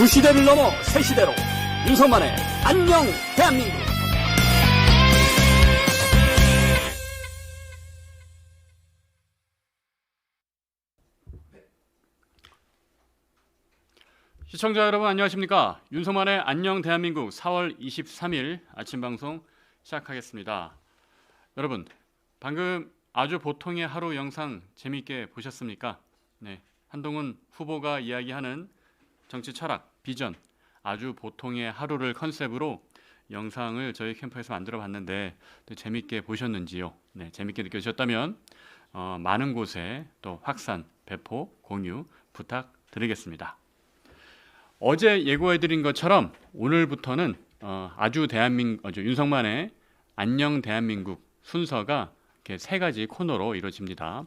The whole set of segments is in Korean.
시대를 넘어 새 시대로 윤석만의 안녕 대한민국. 시청자 여러분 안녕하십니까? 윤석만의 안녕 대한민국 4월 23일 아침 방송 시작하겠습니다. 여러분 방금 아주 보통의 하루 영상 재미있게 보셨습니까? 네, 한동훈 후보가 이야기하는 정치 철학, 비전, 아주 보통의 하루를 컨셉으로 영상을 저희 캠프에서 만들어 봤는데 또 재미있게 보셨는지요? 네, 재미있게 느껴지셨다면 많은 곳에 또 확산, 배포, 공유 부탁드리겠습니다. 어제 예고해드린 것처럼 오늘부터는 윤석만의 안녕 대한민국 순서가 이렇게 세 가지 코너로 이루어집니다.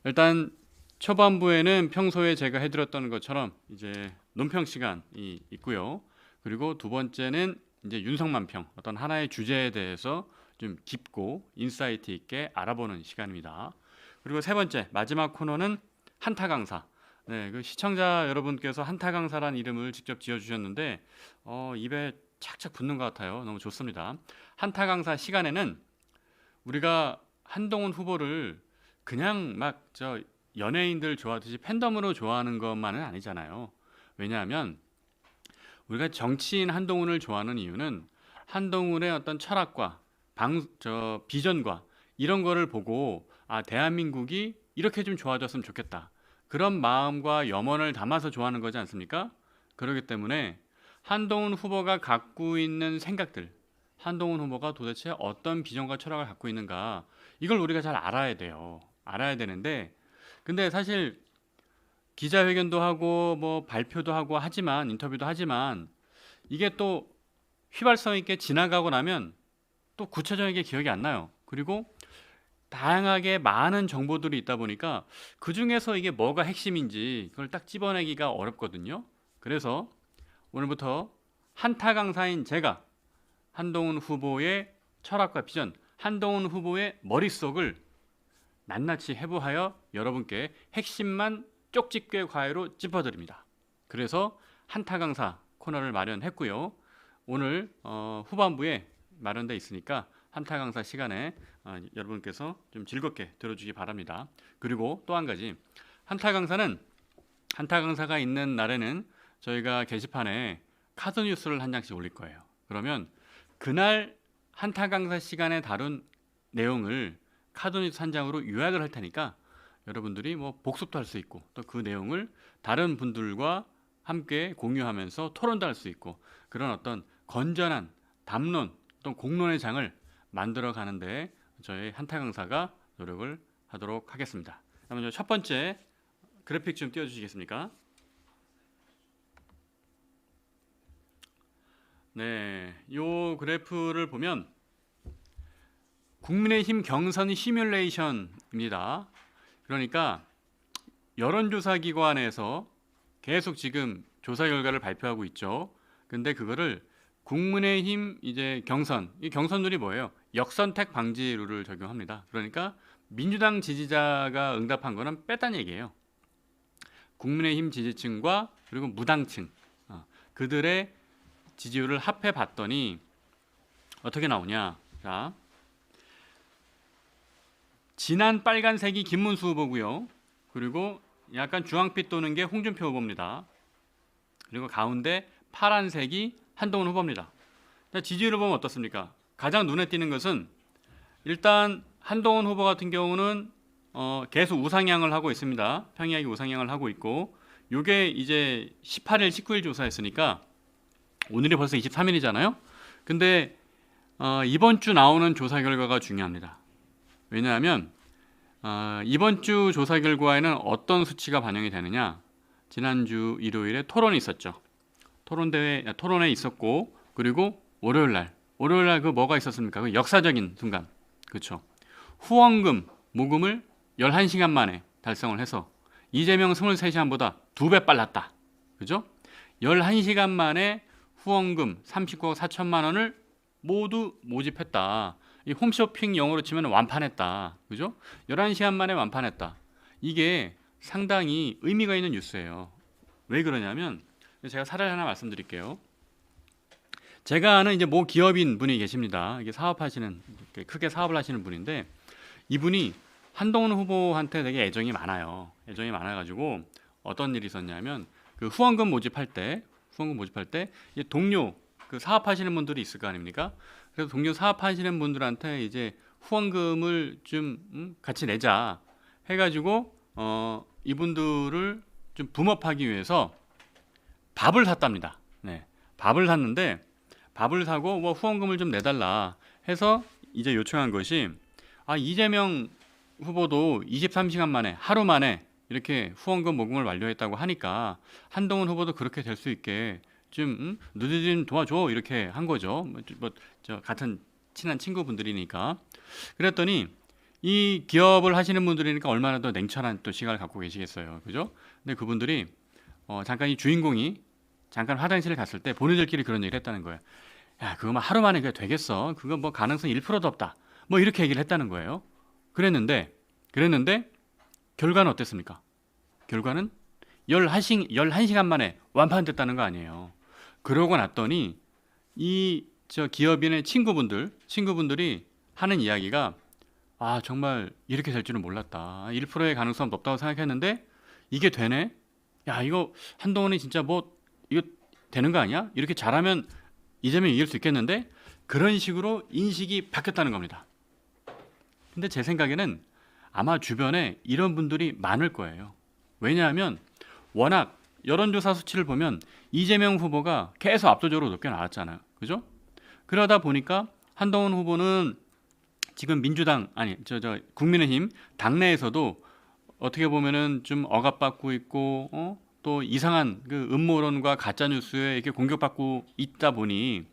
일단 초반부에는 평소에 제가 해드렸던 것처럼 이제 논평 시간이 있고요. 그리고 두 번째는 이제 윤석만평, 어떤 하나의 주제에 대해서 좀 깊고 인사이트 있게 알아보는 시간입니다. 그리고 세 번째 마지막 코너는 한타 강사. 네, 그 시청자 여러분께서 한타 강사란 이름을 직접 지어주셨는데 입에 착착 붙는 것 같아요. 너무 좋습니다. 한타 강사 시간에는 우리가 한동훈 후보를 그냥 막 연예인들 좋아하듯이 팬덤으로 좋아하는 것만은 아니잖아요. 왜냐하면 우리가 정치인 한동훈을 좋아하는 이유는 한동훈의 어떤 철학과 비전과 이런 거를 보고 대한민국이 이렇게 좀 좋아졌으면 좋겠다. 그런 마음과 염원을 담아서 좋아하는 거지 않습니까? 그렇기 때문에 한동훈 후보가 갖고 있는 생각들, 한동훈 후보가 도대체 어떤 비전과 철학을 갖고 있는가, 이걸 우리가 잘 알아야 돼요. 알아야 되는데, 근데 사실 기자회견도 하고 뭐 발표도 하고 하지만, 인터뷰도 하지만 이게 또 휘발성 있게 지나가고 나면 또 구체적인 게 기억이 안 나요. 그리고 다양하게 많은 정보들이 있다 보니까 그 중에서 이게 뭐가 핵심인지 그걸 딱 집어내기가 어렵거든요. 그래서 오늘부터 한타 강사인 제가 한동훈 후보의 철학과 비전, 한동훈 후보의 머릿속을 낱낱이 해부하여 여러분께 핵심만 쪽집게 과외로 짚어드립니다. 그래서 한타 강사 코너를 마련했고요. 오늘 후반부에 마련돼 있으니까 한타 강사 시간에 여러분께서 좀 즐겁게 들어주기 바랍니다. 그리고 또 한 가지, 한타 강사가 있는 날에는 저희가 게시판에 카드 뉴스를 한 장씩 올릴 거예요. 그러면 그날 한타 강사 시간에 다룬 내용을 카드 뉴스 한 장으로 요약을 할 테니까 여러분들이 뭐 복습도 할 수 있고 또 그 내용을 다른 분들과 함께 공유하면서 토론도 할 수 있고 그런 어떤 건전한 담론 또 공론의 장을 만들어 가는데 저희 한타 강사가 노력을 하도록 하겠습니다. 그러면 첫 번째 그래픽 좀 띄워주시겠습니까? 네, 이 그래프를 보면 국민의힘 경선 시뮬레이션입니다. 그러니까 여론조사기관에서 계속 지금 조사 결과를 발표하고 있죠. 근데 그거를 국민의힘 이제 이 경선룰이 뭐예요? 역선택 방지 룰을 적용합니다. 그러니까 민주당 지지자가 응답한 거는 뺐다는 얘기예요. 국민의힘 지지층과 그리고 무당층 그들의 지지율을 합해 봤더니 어떻게 나오냐? 자, 진한 빨간색이 김문수 후보고요. 그리고 약간 주황빛 도는 게 홍준표 후보입니다. 그리고 가운데 파란색이 한동훈 후보입니다. 지지율을 보면 어떻습니까? 가장 눈에 띄는 것은 일단 한동훈 후보 같은 경우는 계속 우상향을 하고 있습니다. 평이하게 우상향을 하고 있고, 이게 이제 18일, 19일 조사했으니까 오늘이 벌써 23일이잖아요. 근데 이번 주 나오는 조사 결과가 중요합니다. 왜냐하면 이번 주 조사 결과에는 어떤 수치가 반영이 되느냐? 지난주 일요일에 토론이 있었죠. 토론에 있었고, 그리고 월요일날 그 뭐가 있었습니까? 그 역사적인 순간, 그렇죠? 후원금 모금을 11시간 만에 달성을 해서 이재명 23시간보다 2배 빨랐다, 그죠? 11시간 만에 후원금 39억 4천만 원을 모두 모집했다. 이 홈쇼핑 영어로 치면 완판했다, 그죠? 11시간 만에 완판했다. 이게 상당히 의미가 있는 뉴스예요. 왜 그러냐면 제가 사례를 하나 말씀드릴게요. 제가 아는 이제 모 기업인 분이 계십니다. 이게 사업하시는 이렇게 크게 사업을 하시는 분인데 이분이 한동훈 후보한테 되게 애정이 많아요. 애정이 많아가지고 어떤 일이 있었냐면 그 후원금 모집할 때 이제 동료 그 사업하시는 분들이 있을 거 아닙니까? 그래서 동료 사업하시는 분들한테 이제 후원금을 좀 같이 내자 해가지고 이분들을 좀 붐업하기 위해서 밥을 샀답니다. 네, 밥을 샀는데 밥을 사고 뭐 후원금을 좀 내달라 해서 이제 요청한 것이 이재명 후보도 23시간 만에 하루 만에 이렇게 후원금 모금을 완료했다고 하니까 한동훈 후보도 그렇게 될 수 있게 좀 너희들 좀 도와줘 이렇게 한 거죠. 저 같은 친한 친구분들이니까. 그랬더니 이 기업을 하시는 분들이니까 얼마나 더 냉철한 또 시각을 갖고 계시겠어요, 그죠? 근데 그분들이 잠깐 이 주인공이 잠깐 화장실을 갔을 때 본인들끼리 그런 얘기를 했다는 거예요. 야, 그거만 하루 만에 그게 되겠어? 그거 뭐 가능성 1%도 없다. 뭐 이렇게 얘기를 했다는 거예요. 그랬는데 결과는 어땠습니까? 결과는 11시간 만에 완판됐다는 거 아니에요. 그러고 났더니 이 저 기업인의 친구분들이 하는 이야기가 정말 이렇게 될 줄은 몰랐다. 1%의 가능성 높다고 생각했는데 이게 되네. 야, 이거 한동훈이 진짜 뭐 이거 되는 거 아니야? 이렇게 잘하면 이재명이 이길 수 있겠는데? 그런 식으로 인식이 바뀌었다는 겁니다. 근데 제 생각에는 아마 주변에 이런 분들이 많을 거예요. 왜냐하면 워낙 여론조사 수치를 보면 이재명 후보가 계속 압도적으로 높게 나왔잖아요. 그죠? 그러다 보니까 한동훈 후보는 지금 민주당 국민의힘 당내에서도 어떻게 보면은 좀 억압받고 있고 또 이상한 그 음모론과 가짜 뉴스에 이렇게 공격받고 있다 보니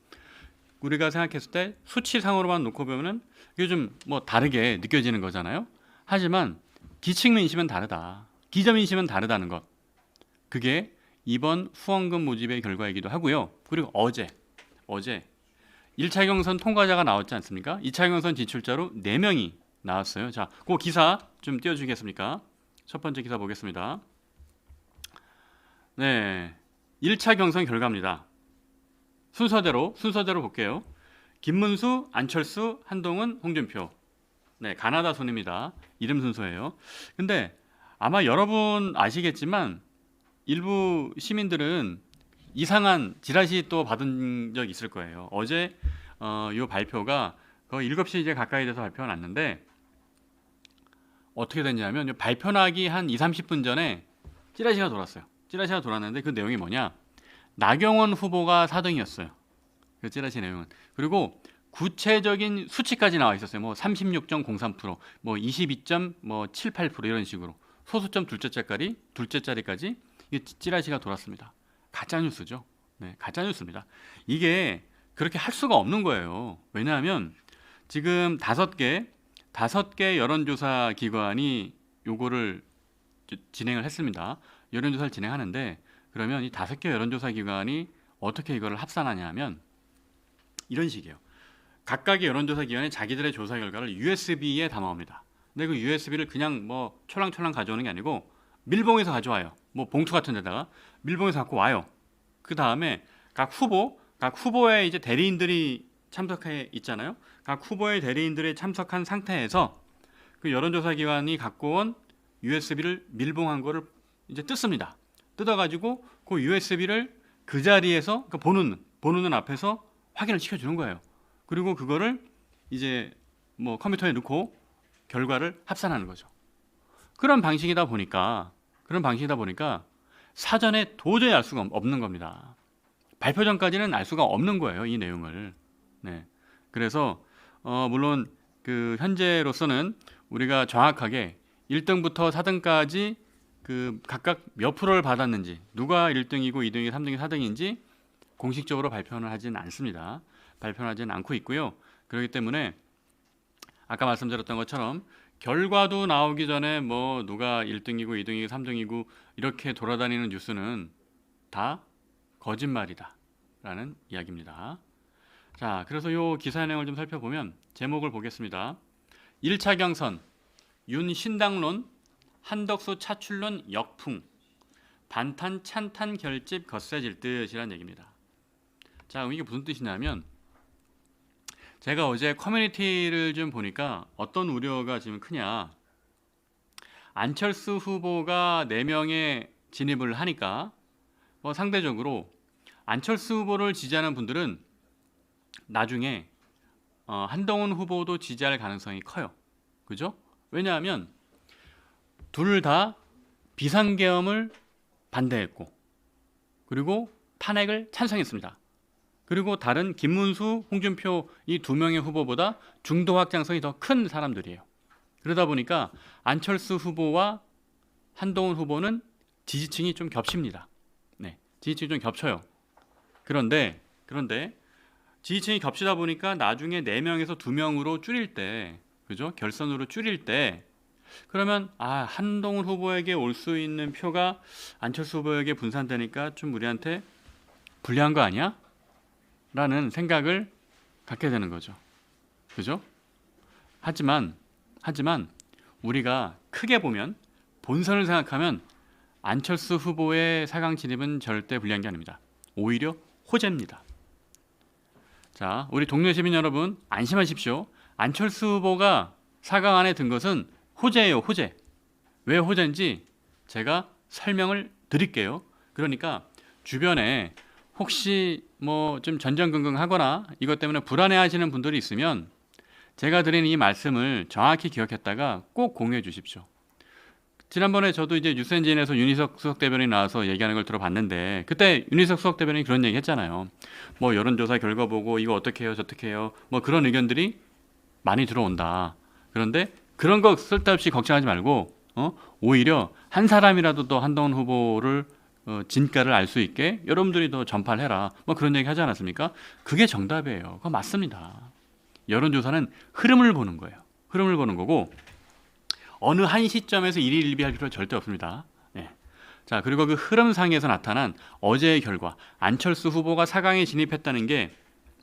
우리가 생각했을 때 수치상으로만 놓고 보면은 이게 좀 뭐 다르게 느껴지는 거잖아요. 하지만 기층 민심은 다르다. 기저 민심은 다르다는 것. 그게 이번 후원금 모집의 결과이기도 하고요. 그리고 어제 1차 경선 통과자가 나왔지 않습니까? 2차 경선 진출자로 4명이 나왔어요. 자, 그 기사 좀 띄워주시겠습니까? 첫 번째 기사 보겠습니다. 네, 1차 경선 결과입니다. 순서대로 볼게요. 김문수, 안철수, 한동훈, 홍준표. 네, 가나다 순입니다. 이름 순서예요. 근데 아마 여러분 아시겠지만 일부 시민들은 이상한 지라시 또 받은 적 있을 거예요. 어제 이 발표가 거의 7시 이제 가까이 돼서 발표가 났는데 어떻게 됐냐면 발표 나기 한 2, 30분 전에 찌라시가 돌았어요. 찌라시가 돌았는데 그 내용이 뭐냐? 나경원 후보가 4등이었어요. 그 찌라시 내용은. 그리고 구체적인 수치까지 나와 있었어요. 뭐 36.03%, 뭐 22.78% 이런 식으로 소수점 둘째 자리까지 이게 찌라시가 돌았습니다. 가짜 뉴스죠. 네, 가짜 뉴스입니다. 이게 그렇게 할 수가 없는 거예요. 왜냐하면 지금 5개 여론조사 기관이 요거를 진행을 했습니다. 여론조사를 진행하는데 그러면 이 5개 여론조사 기관이 어떻게 이거를 합산하냐면 이런 식이에요. 각각의 여론조사 기관이 자기들의 조사 결과를 USB에 담아옵니다. 근데 그 USB를 그냥 뭐 촐랑촐랑 가져오는 게 아니고 밀봉해서 가져와요. 뭐 봉투 같은 데다가 밀봉해서 갖고 와요. 그 다음에 각 후보의 이제 대리인들이 참석해 있잖아요. 각 후보의 대리인들이 참석한 상태에서 그 여론조사 기관이 갖고 온 USB를 밀봉한 거를 이제 뜯습니다. 뜯어가지고 그 USB를 그 자리에서 그 보는 눈 앞에서 확인을 시켜주는 거예요. 그리고 그거를 이제 뭐 컴퓨터에 넣고 결과를 합산하는 거죠. 그런 방식이다 보니까 사전에 도저히 알 수가 없는 겁니다. 발표 전까지는 알 수가 없는 거예요, 이 내용을. 네. 그래서 물론 그 현재로서는 우리가 정확하게 1등부터 4등까지 그 각각 몇 프로를 받았는지, 누가 1등이고 2등이고 3등이 4등인지 공식적으로 발표는 하진 않습니다. 발표는 하진 않고 있고요. 그렇기 때문에 아까 말씀드렸던 것처럼 결과도 나오기 전에 뭐 누가 1등이고 2등이고 3등이고 이렇게 돌아다니는 뉴스는 다 거짓말이다 라는 이야기입니다. 자, 그래서 이 기사 내용을 좀 살펴보면 제목을 보겠습니다. 1차 경선 윤신당론 한덕수 차출론 역풍 반탄 찬탄 결집 거세질 듯이란 얘기입니다. 자, 그럼 이게 무슨 뜻이냐면 제가 어제 커뮤니티를 좀 보니까 어떤 우려가 지금 크냐. 안철수 후보가 4명의 진입을 하니까 상대적으로 안철수 후보를 지지하는 분들은 나중에 한동훈 후보도 지지할 가능성이 커요. 그죠? 왜냐하면 둘 다 비상계엄을 반대했고 그리고 탄핵을 찬성했습니다. 그리고 다른 김문수, 홍준표 이 2명의 후보보다 중도 확장성이 더 큰 사람들이에요. 그러다 보니까 안철수 후보와 한동훈 후보는 지지층이 좀 겹칩니다. 네, 지지층이 좀 겹쳐요. 그런데 지지층이 겹치다 보니까 나중에 4명에서 2명으로 줄일 때, 그죠? 결선으로 줄일 때 그러면 한동훈 후보에게 올 수 있는 표가 안철수 후보에게 분산되니까 좀 우리한테 불리한 거 아니야? 라는 생각을 갖게 되는 거죠. 그죠? 하지만 우리가 크게 보면 본선을 생각하면 안철수 후보의 4강 진입은 절대 불리한 게 아닙니다. 오히려 호재입니다. 자, 우리 동료 시민 여러분 안심하십시오. 안철수 후보가 4강 안에 든 것은 호재예요, 호재. 왜 호재인지 제가 설명을 드릴게요. 그러니까 주변에 혹시 좀 전전긍긍하거나 이것 때문에 불안해하시는 분들이 있으면 제가 드린 이 말씀을 정확히 기억했다가 꼭 공유해 주십시오. 지난번에 저도 이제 뉴스엔진에서 윤희석 수석 대변인이 나와서 얘기하는 걸 들어봤는데 그때 윤희석 수석 대변인이 그런 얘기 했잖아요. 여론조사 결과 보고 이거 어떻게 해요 저떻게 해요 그런 의견들이 많이 들어온다. 그런데 그런 거 쓸데없이 걱정하지 말고 오히려 한 사람이라도 더 한동훈 후보를 진가를 알 수 있게 여러분들이 더 전파를 해라. 그런 얘기 하지 않았습니까? 그게 정답이에요. 그거 맞습니다. 여론조사는 흐름을 보는 거예요. 흐름을 보는 거고 어느 한 시점에서 일희일비할 필요 절대 없습니다. 네. 자, 그리고 그 흐름상에서 나타난 어제의 결과 안철수 후보가 4강에 진입했다는 게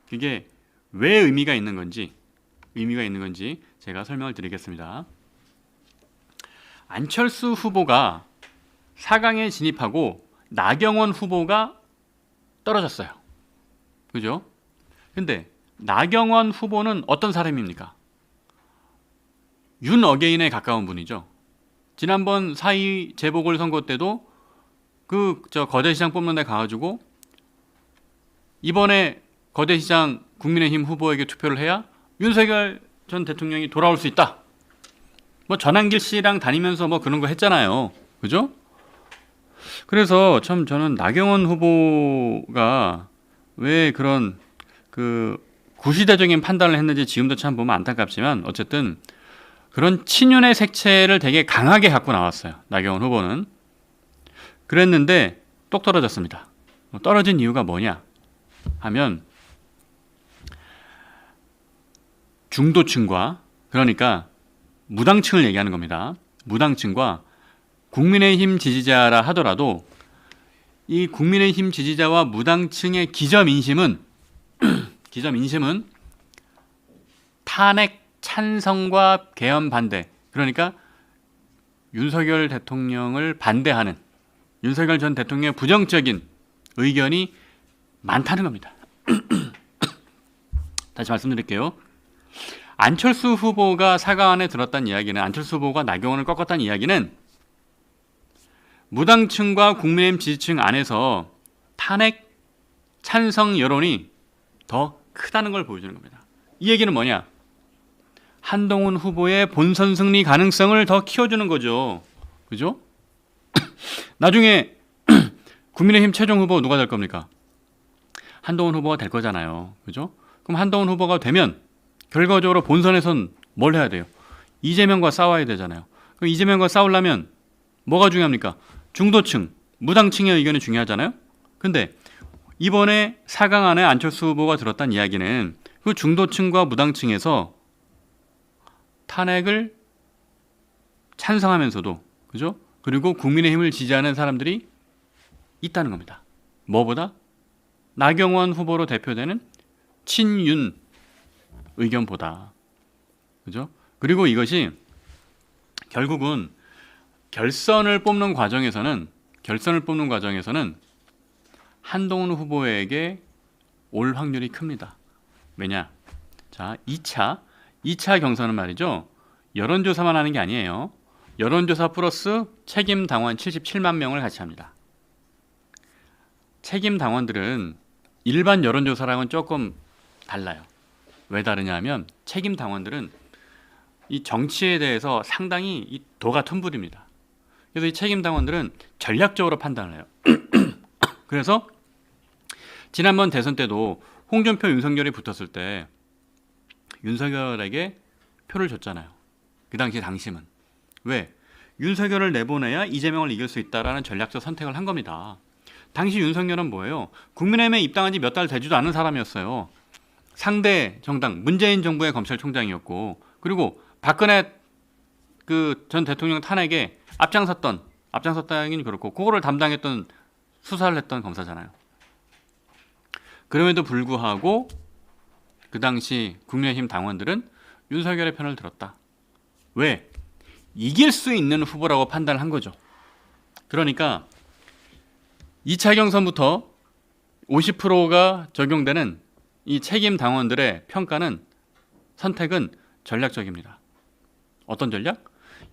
그게 왜 의미가 있는 건지 제가 설명을 드리겠습니다. 안철수 후보가 4강에 진입하고 나경원 후보가 떨어졌어요. 그죠? 근데 나경원 후보는 어떤 사람입니까? 윤어게인에 가까운 분이죠. 지난번 4.2 재보궐선거 때도 거대시장 뽑는 데 가가지고 이번에 거대시장 국민의힘 후보에게 투표를 해야 윤석열 전 대통령이 돌아올 수 있다. 전한길 씨랑 다니면서 그런 거 했잖아요. 그죠? 그래서 참 저는 나경원 후보가 왜 그런 구시대적인 판단을 했는지 지금도 참 보면 안타깝지만 어쨌든 그런 친윤의 색채를 되게 강하게 갖고 나왔어요. 나경원 후보는. 그랬는데 똑 떨어졌습니다. 떨어진 이유가 뭐냐 하면 중도층과 그러니까 무당층을 얘기하는 겁니다. 무당층과 국민의힘 지지자라 하더라도 이 국민의힘 지지자와 무당층의 기저민심은 탄핵 찬성과 계엄 반대, 그러니까 윤석열 대통령을 반대하는 윤석열 전 대통령의 부정적인 의견이 많다는 겁니다. 다시 말씀드릴게요. 안철수 후보가 4강 안에 들었다는 이야기는 안철수 후보가 나경원을 꺾었다는 이야기는 무당층과 국민의힘 지지층 안에서 탄핵 찬성 여론이 더 크다는 걸 보여주는 겁니다. 이 얘기는 뭐냐? 한동훈 후보의 본선 승리 가능성을 더 키워주는 거죠. 그죠? 나중에 국민의힘 최종 후보 누가 될 겁니까? 한동훈 후보가 될 거잖아요. 그죠? 그럼 한동훈 후보가 되면 결과적으로 본선에선 뭘 해야 돼요? 이재명과 싸워야 되잖아요. 그럼 이재명과 싸우려면 뭐가 중요합니까? 중도층, 무당층의 의견이 중요하잖아요. 근데 이번에 4강 안에 안철수 후보가 들었다는 이야기는 그 중도층과 무당층에서 탄핵을 찬성하면서도, 그죠? 그리고 국민의힘을 지지하는 사람들이 있다는 겁니다. 뭐보다? 나경원 후보로 대표되는 친윤 의견보다. 그죠? 그리고 이것이 결국은 결선을 뽑는 과정에서는 결선을 뽑는 과정에서는 한동훈 후보에게 올 확률이 큽니다. 왜냐? 자, 2차 경선은 말이죠. 여론조사만 하는 게 아니에요. 여론조사 플러스 책임 당원 77만 명을 같이 합니다. 책임 당원들은 일반 여론조사랑은 조금 달라요. 왜 다르냐 하면 책임 당원들은 이 정치에 대해서 상당히 이 도가 tum불입니다. 그래서 이 책임 당원들은 전략적으로 판단을 해요. 그래서 지난번 대선 때도 홍준표, 윤석열이 붙었을 때 윤석열에게 표를 줬잖아요. 그 당시 당심은. 왜? 윤석열을 내보내야 이재명을 이길 수 있다라는 전략적 선택을 한 겁니다. 당시 윤석열은 뭐예요? 국민의힘에 입당한 지 몇 달 되지도 않은 사람이었어요. 상대 정당 문재인 정부의 검찰총장이었고, 그리고 박근혜 그 전 대통령 탄핵에 앞장섰다긴 그렇고 그거를 담당했던 수사를 했던 검사잖아요. 그럼에도 불구하고 그 당시 국민의힘 당원들은 윤석열의 편을 들었다. 왜? 이길 수 있는 후보라고 판단을 한 거죠. 그러니까 2차 경선부터 50%가 적용되는 이 책임 당원들의 평가는 선택은 전략적입니다. 어떤 전략?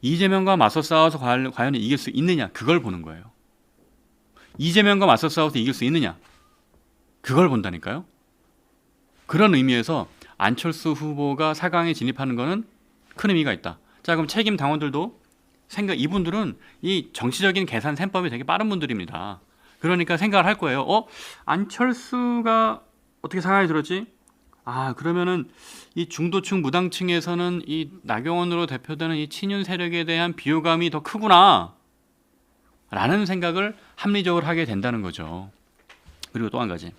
이재명과 맞서 싸워서 과연 이길 수 있느냐, 그걸 보는 거예요. 이재명과 맞서 싸워서 이길 수 있느냐, 그걸 본다니까요. 그런 의미에서 안철수 후보가 4강에 진입하는 것은 큰 의미가 있다. 자, 그럼 책임 당원들도 이분들은 이 정치적인 계산 셈법이 되게 빠른 분들입니다. 그러니까 생각을 할 거예요. 안철수가 어떻게 4강에 들었지? 그러면은 이 중도층 무당층에서는 이 나경원으로 대표되는 이 친윤 세력에 대한 비호감이 더 크구나 라는 생각을 합리적으로 하게 된다는 거죠. 그리고 또 한 가지.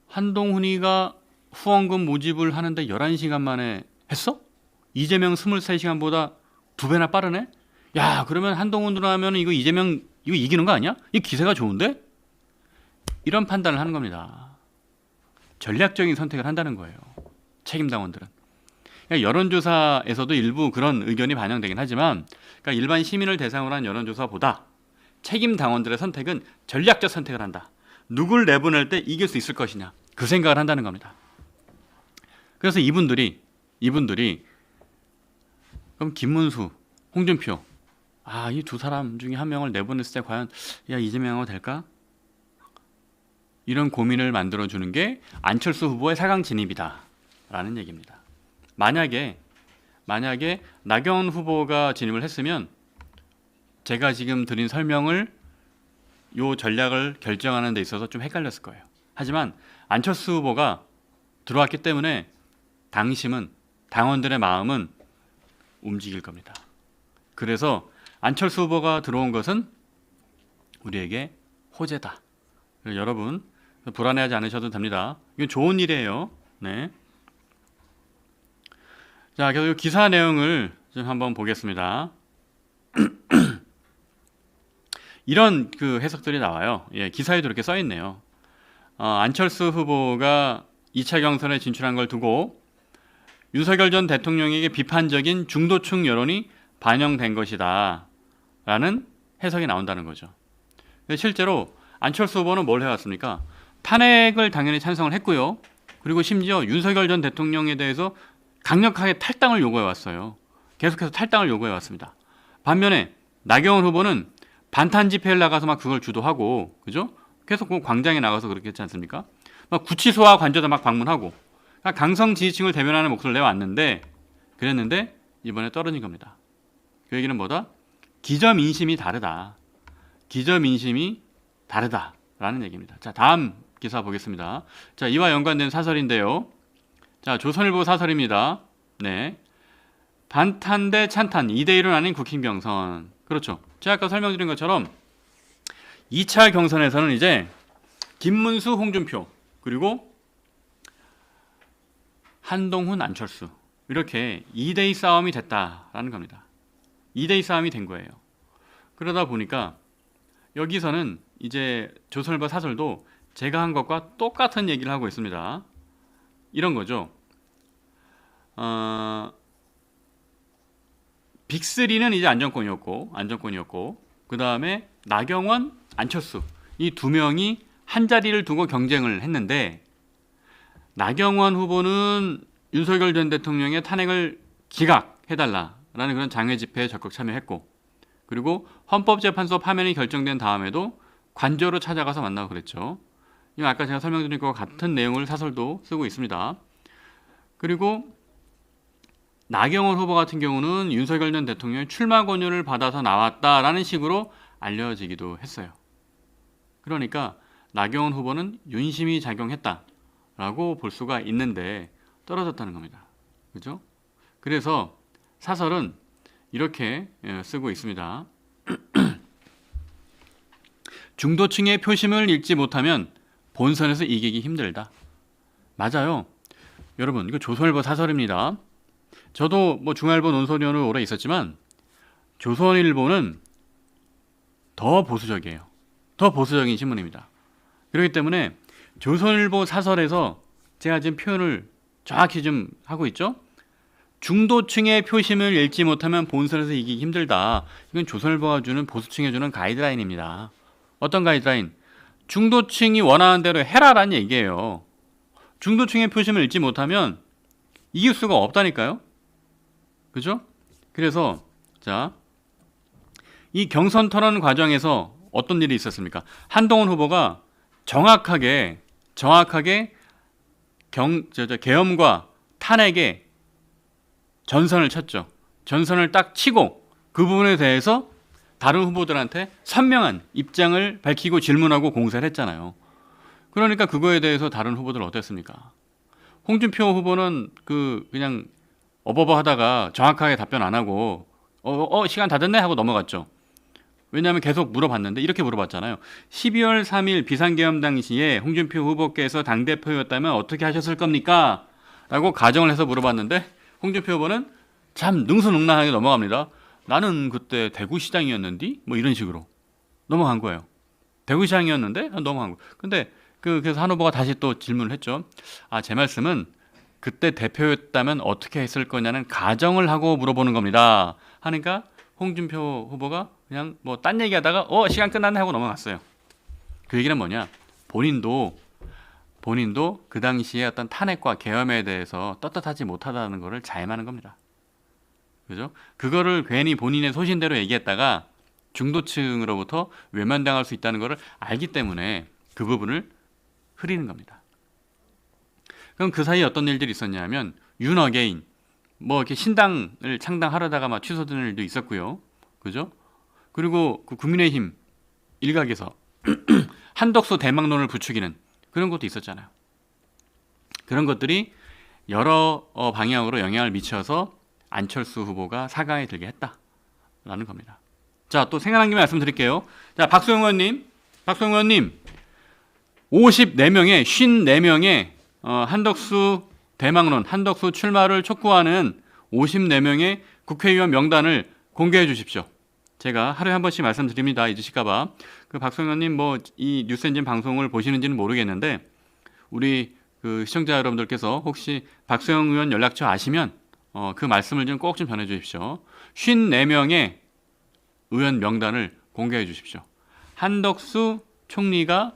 한동훈이가 후원금 모집을 하는데 11시간 만에 했어? 이재명 23시간보다 2배나 빠르네? 야, 그러면 한동훈으로 하면 이거 이재명 이거 이기는 거 아니야? 이 기세가 좋은데? 이런 판단을 하는 겁니다. 전략적인 선택을 한다는 거예요. 책임당원들은. 그러니까 여론조사에서도 일부 그런 의견이 반영되긴 하지만, 그러니까 일반 시민을 대상으로 한 여론조사보다 책임당원들의 선택은 전략적 선택을 한다. 누굴 내보낼 때 이길 수 있을 것이냐, 그 생각을 한다는 겁니다. 그래서 이분들이 그럼 김문수, 홍준표, 이 두 사람 중에 한 명을 내보냈을 때 과연 이재명하고 될까? 이런 고민을 만들어주는 게 안철수 후보의 4강 진입이다라는 얘기입니다. 만약에 나경원 후보가 진입을 했으면 제가 지금 드린 설명을 요 전략을 결정하는 데 있어서 좀 헷갈렸을 거예요. 하지만 안철수 후보가 들어왔기 때문에 당원들의 마음은 움직일 겁니다. 그래서 안철수 후보가 들어온 것은 우리에게 호재다. 여러분 불안해하지 않으셔도 됩니다. 이건 좋은 일이에요. 네. 자, 계속 기사 내용을 좀 한번 보겠습니다. 이런 그 해석들이 나와요. 기사에도 이렇게 써 있네요. 안철수 후보가 2차 경선에 진출한 걸 두고 윤석열 전 대통령에게 비판적인 중도층 여론이 반영된 것이다 라는 해석이 나온다는 거죠. 실제로 안철수 후보는 뭘 해왔습니까? 탄핵을 당연히 찬성을 했고요. 그리고 심지어 윤석열 전 대통령에 대해서 강력하게 탈당을 요구해왔어요. 계속해서 탈당을 요구해왔습니다. 반면에 나경원 후보는 반탄 집회를 나가서 막 그걸 주도하고, 그죠? 계속 광장에 나가서 그렇게 했지 않습니까? 막 구치소와 관저도 막 방문하고, 강성 지지층을 대변하는 목소리를 내왔는데, 그랬는데 이번에 떨어진 겁니다. 그 얘기는 뭐다? 기저민심이 다르다. 기저민심이 다르다라는 얘기입니다. 자, 다음 기사 보겠습니다. 자, 이와 연관된 사설인데요. 자, 조선일보 사설입니다. 네. 반탄 대 찬탄 2대1은 아닌 국힘 경선. 그렇죠. 제가 아까 설명드린 것처럼 2차 경선에서는 이제 김문수, 홍준표, 그리고 한동훈, 안철수 이렇게 2대2 싸움이 됐다라는 겁니다. 2대2 싸움이 된 거예요. 그러다 보니까 여기서는 이제 조선일보 사설도 제가 한 것과 똑같은 얘기를 하고 있습니다. 이런 거죠. 빅3는 이제 안정권이었고 그 다음에 나경원, 안철수 이 두 명이 한 자리를 두고 경쟁을 했는데 나경원 후보는 윤석열 전 대통령의 탄핵을 기각해달라라는 그런 장외 집회에 적극 참여했고 그리고 헌법재판소 파면이 결정된 다음에도 관저로 찾아가서 만나고 그랬죠. 이 아까 제가 설명드린 것과 같은 내용을 사설도 쓰고 있습니다. 그리고 나경원 후보 같은 경우는 윤석열 전 대통령의 출마 권유를 받아서 나왔다라는 식으로 알려지기도 했어요. 그러니까 나경원 후보는 윤심이 작용했다라고 볼 수가 있는데 떨어졌다는 겁니다. 그죠? 그래서 사설은 이렇게 쓰고 있습니다. 중도층의 표심을 읽지 못하면 본선에서 이기기 힘들다. 맞아요. 여러분, 이거 조선일보 사설입니다. 저도 뭐 중앙일보 논설위원으로 오래 있었지만 조선일보는 더 보수적이에요. 더 보수적인 신문입니다. 그렇기 때문에 조선일보 사설에서 제가 지금 표현을 정확히 좀 하고 있죠. 중도층의 표심을 읽지 못하면 본선에서 이기기 힘들다. 이건 조선일보가 주는 보수층에 주는 가이드라인입니다. 어떤 가이드라인? 중도층이 원하는 대로 해라라는 얘기예요. 중도층의 표심을 읽지 못하면 이길 수가 없다니까요. 그죠? 그래서 자, 이 경선 토론 과정에서 어떤 일이 있었습니까? 한동훈 후보가 정확하게 계엄과 탄핵에 전선을 쳤죠. 전선을 딱 치고 그 부분에 대해서 다른 후보들한테 선명한 입장을 밝히고 질문하고 공세를 했잖아요. 그러니까 그거에 대해서 다른 후보들은 어땠습니까? 홍준표 후보는 그냥 어버버 하다가 정확하게 답변 안 하고 시간 다 됐네 하고 넘어갔죠. 왜냐하면 계속 물어봤는데 이렇게 물어봤잖아요. 12월 3일 비상계엄 당시에 홍준표 후보께서 당대표였다면 어떻게 하셨을 겁니까? 라고 가정을 해서 물어봤는데 홍준표 후보는 참 능수능란하게 넘어갑니다. 나는 그때 대구시장이었는데 뭐 이런 식으로 넘어간 거예요. 대구시장이었는데 넘어간 거. 근데 그래서 한 후보가 다시 또 질문을 했죠. 제 말씀은 그때 대표였다면 어떻게 했을 거냐는 가정을 하고 물어보는 겁니다. 하니까 홍준표 후보가 그냥 뭐 딴 얘기하다가 시간 끝났네 하고 넘어갔어요. 그 얘기는 뭐냐? 본인도 그 당시에 어떤 탄핵과 계엄에 대해서 떳떳하지 못하다는 것을 자임하는 겁니다. 그죠? 그거를 괜히 본인의 소신대로 얘기했다가 중도층으로부터 외면당할 수 있다는 것을 알기 때문에 그 부분을 흐리는 겁니다. 그럼 그 사이에 어떤 일들이 있었냐면 윤어게인 뭐 이렇게 신당을 창당하려다가 막 취소되는 일도 있었고요. 그죠? 그리고 그 국민의힘 일각에서 한덕수 대망론을 부추기는 그런 것도 있었잖아요. 그런 것들이 여러 방향으로 영향을 미쳐서 안철수 후보가 사강에 들게 했다라는 겁니다. 자, 또 생각난 김에 말씀드릴게요. 자, 박소영 의원님 54명의 54명의 한덕수 대망론, 한덕수 출마를 촉구하는 54명의 국회의원 명단을 공개해 주십시오. 제가 하루에 한 번씩 말씀드립니다. 잊으실까봐. 그 박소영 의원님 뭐 이 뉴스엔진 방송을 보시는지는 모르겠는데 우리 그 시청자 여러분들께서 혹시 박소영 의원 연락처 아시면 그 말씀을 좀 꼭 좀 전해 주십시오. 54명의 의원 명단을 공개해 주십시오. 한덕수 총리가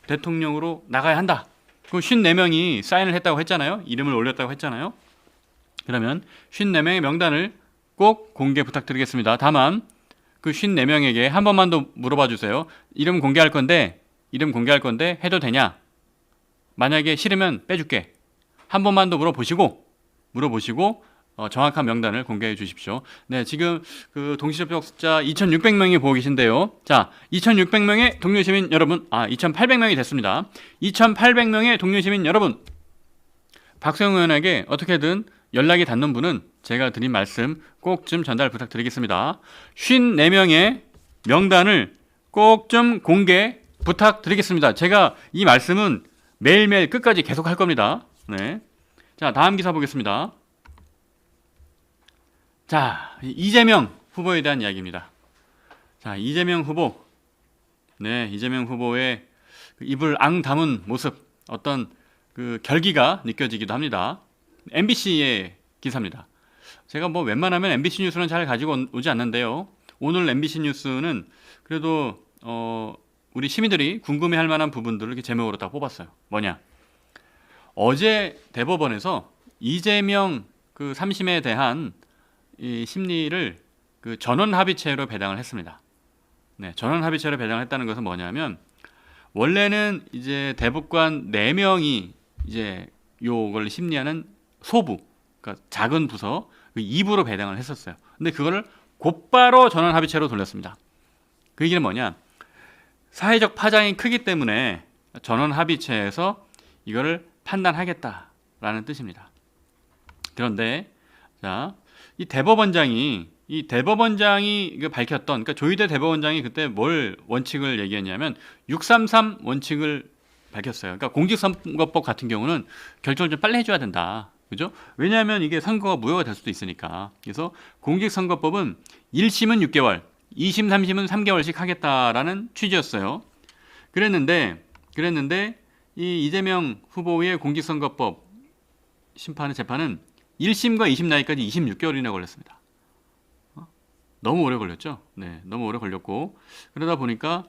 대통령으로 나가야 한다. 그 54명이 사인을 했다고 했잖아요. 이름을 올렸다고 했잖아요. 그러면 54명의 명단을 꼭 공개 부탁드리겠습니다. 다만 그 54명에게 한 번만 더 물어봐 주세요. 이름 공개할 건데 해도 되냐? 만약에 싫으면 빼줄게. 한 번만 더 물어보시고 정확한 명단을 공개해 주십시오. 네, 지금 그 동시접촉자 2,600명이 보고 계신데요. 자, 2,600명의 동료 시민 여러분, 2,800명이 됐습니다. 2,800명의 동료 시민 여러분, 박소영 의원에게 어떻게든 연락이 닿는 분은 제가 드린 말씀 꼭 좀 전달 부탁드리겠습니다. 54명의 명단을 꼭 좀 공개 부탁드리겠습니다. 제가 이 말씀은 매일매일 끝까지 계속 할 겁니다. 네. 자, 다음 기사 보겠습니다. 자, 이재명 후보에 대한 이야기입니다. 자, 이재명 후보. 네, 이재명 후보의 입을 앙 다문 모습, 어떤 그 결기가 느껴지기도 합니다. MBC의 기사입니다. 제가 뭐 웬만하면 MBC 뉴스는 잘 가지고 오지 않는데요. 오늘 MBC 뉴스는 그래도 우리 시민들이 궁금해할 만한 부분들을 이렇게 제목으로 딱 뽑았어요. 뭐냐? 어제 대법원에서 이재명 그 3심에 대한 이 심리를 그 전원 합의체로 배당을 했습니다. 네, 전원 합의체로 배당을 했다는 것은 뭐냐면 원래는 이제 대법관 4명이 이제 요걸 심리하는 소부, 그러니까 작은 부서 그 2부로 배당을 했었어요. 근데 그거를 곧바로 전원 합의체로 돌렸습니다. 그 얘기는 뭐냐? 사회적 파장이 크기 때문에 전원 합의체에서 이거를 판단하겠다라는 뜻입니다. 그런데 자, 이 대법원장이 밝혔던, 그러니까 조희대 대법원장이 그때 뭘 원칙을 얘기했냐면 633 원칙을 밝혔어요. 그러니까 공직선거법 같은 경우는 결정을 좀 빨리 해줘야 된다. 그죠? 왜냐하면 이게 선거가 무효가 될 수도 있으니까. 그래서 공직선거법은 1심은 6개월, 2심, 3심은 3개월씩 하겠다라는 취지였어요. 그랬는데 이 이재명 후보의 공직선거법 재판은 1심과 2심 나이까지 26개월이나 걸렸습니다. 너무 오래 걸렸죠? 네, 너무 오래 걸렸고 그러다 보니까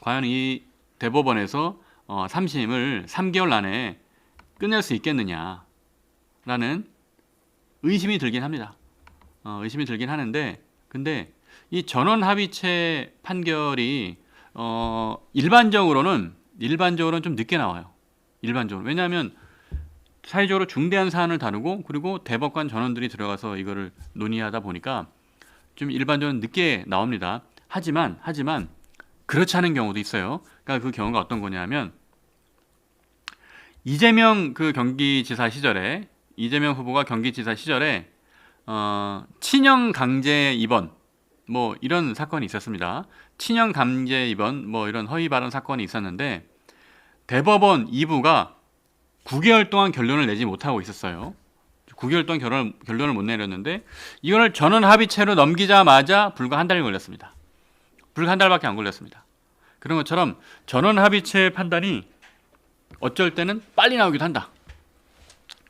과연 이 대법원에서 3심을 3개월 안에 끝낼 수 있겠느냐라는 의심이 들긴 합니다. 의심이 들긴 하는데 근데 이 전원 합의체 판결이 일반적으로는 좀 늦게 나와요. 일반적으로. 왜냐하면 사회적으로 중대한 사안을 다루고 그리고 대법관 전원들이 들어가서 이거를 논의하다 보니까 좀 일반적으로 늦게 나옵니다. 하지만 그렇지 않은 경우도 있어요. 그러니까 그 경우가 어떤 거냐면 이재명 후보가 경기지사 시절에 친형 강제 입원 뭐 이런 사건이 있었습니다. 친형 강제 입원 뭐 이런 허위 발언 사건이 있었는데 대법원 2부가 9개월 동안 결론을 내지 못하고 있었어요. 9개월 동안 결론을 못 내렸는데 이거를 전원 합의체로 넘기자마자 불과 한 달이 걸렸습니다. 불과 한 달밖에 안 걸렸습니다. 그런 것처럼 전원 합의체 판단이 어쩔 때는 빨리 나오기도 한다.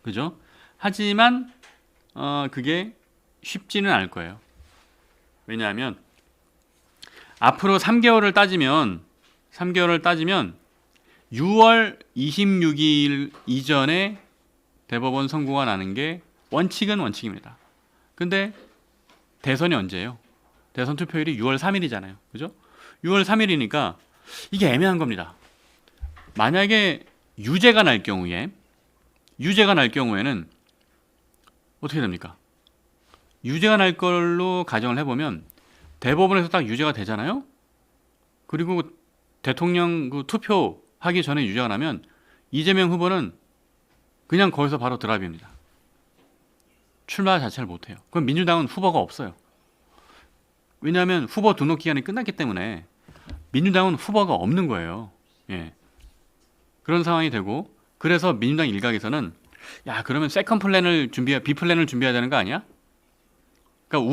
그죠? 하지만 그게 쉽지는 않을 거예요. 왜냐하면 앞으로 3개월을 따지면 6월 26일 이전에 대법원 선고가 나는 게 원칙입니다. 근데 대선이 언제예요? 대선 투표일이 6월 3일이잖아요. 그죠? 6월 3일이니까 이게 애매한 겁니다. 만약에 유죄가 날 경우에는 어떻게 됩니까? 유죄가 날 걸로 가정을 해보면 대법원에서 딱 유죄가 되잖아요. 그리고 대통령 그 투표하기 전에 유죄가 나면 이재명 후보는 그냥 거기서 바로 드랍입니다. 출마 자체를 못해요. 그럼 민주당은 후보가 없어요. 왜냐하면 후보 등록 기간이 끝났기 때문에 민주당은 후보가 없는 거예요. 예. 그런 상황이 되고 그래서 민주당 일각에서는 야 그러면 B 플랜을 준비해야 되는 거 아니야? 그러니까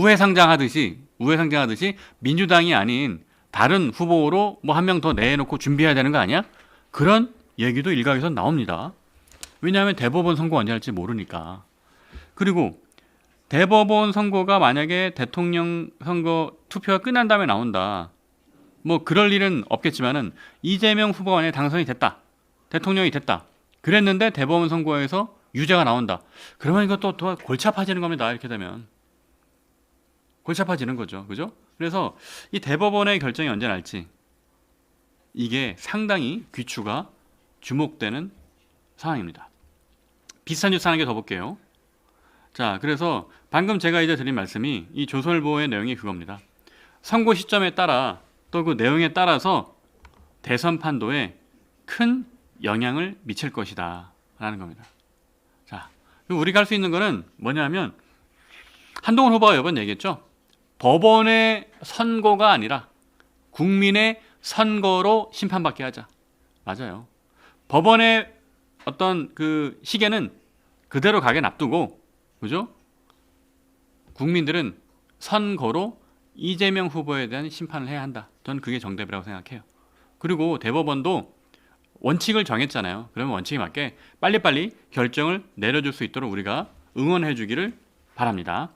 우회상장하듯이 민주당이 아닌 다른 후보로 뭐 한 명 더 내놓고 준비해야 되는 거 아니야? 그런 얘기도 일각에서 나옵니다. 왜냐하면 대법원 선거 언제 할지 모르니까. 그리고 대법원 선거가 만약에 대통령 선거 투표가 끝난 다음에 나온다. 뭐 그럴 일은 없겠지만은 이재명 후보가 만약에 당선이 됐다. 대통령이 됐다. 그랬는데 대법원 선거에서 유죄가 나온다. 그러면 이것도 더 골치 아파지는 겁니다. 이렇게 되면. 골치 아파지는 거죠. 그죠? 그래서 이 대법원의 결정이 언제 날지 이게 상당히 귀추가 주목되는 상황입니다. 비슷한 뉴스 하나 더 볼게요. 자, 그래서 방금 제가 이제 드린 말씀이 이 조선일보의 내용이 그겁니다. 선고 시점에 따라 또 그 내용에 따라서 대선 판도에 큰 영향을 미칠 것이다 라는 겁니다. 자, 우리가 할 수 있는 거는 뭐냐면 한동훈 후보가 여러 번 얘기했죠. 법원의 선고가 아니라 국민의 선거로 심판받게 하자. 맞아요. 법원의 어떤 그 시계는 그대로 가게 놔두고, 그죠? 국민들은 선거로 이재명 후보에 대한 심판을 해야 한다. 저는 그게 정답이라고 생각해요. 그리고 대법원도 원칙을 정했잖아요. 그러면 원칙에 맞게 빨리빨리 결정을 내려줄 수 있도록 우리가 응원해 주기를 바랍니다.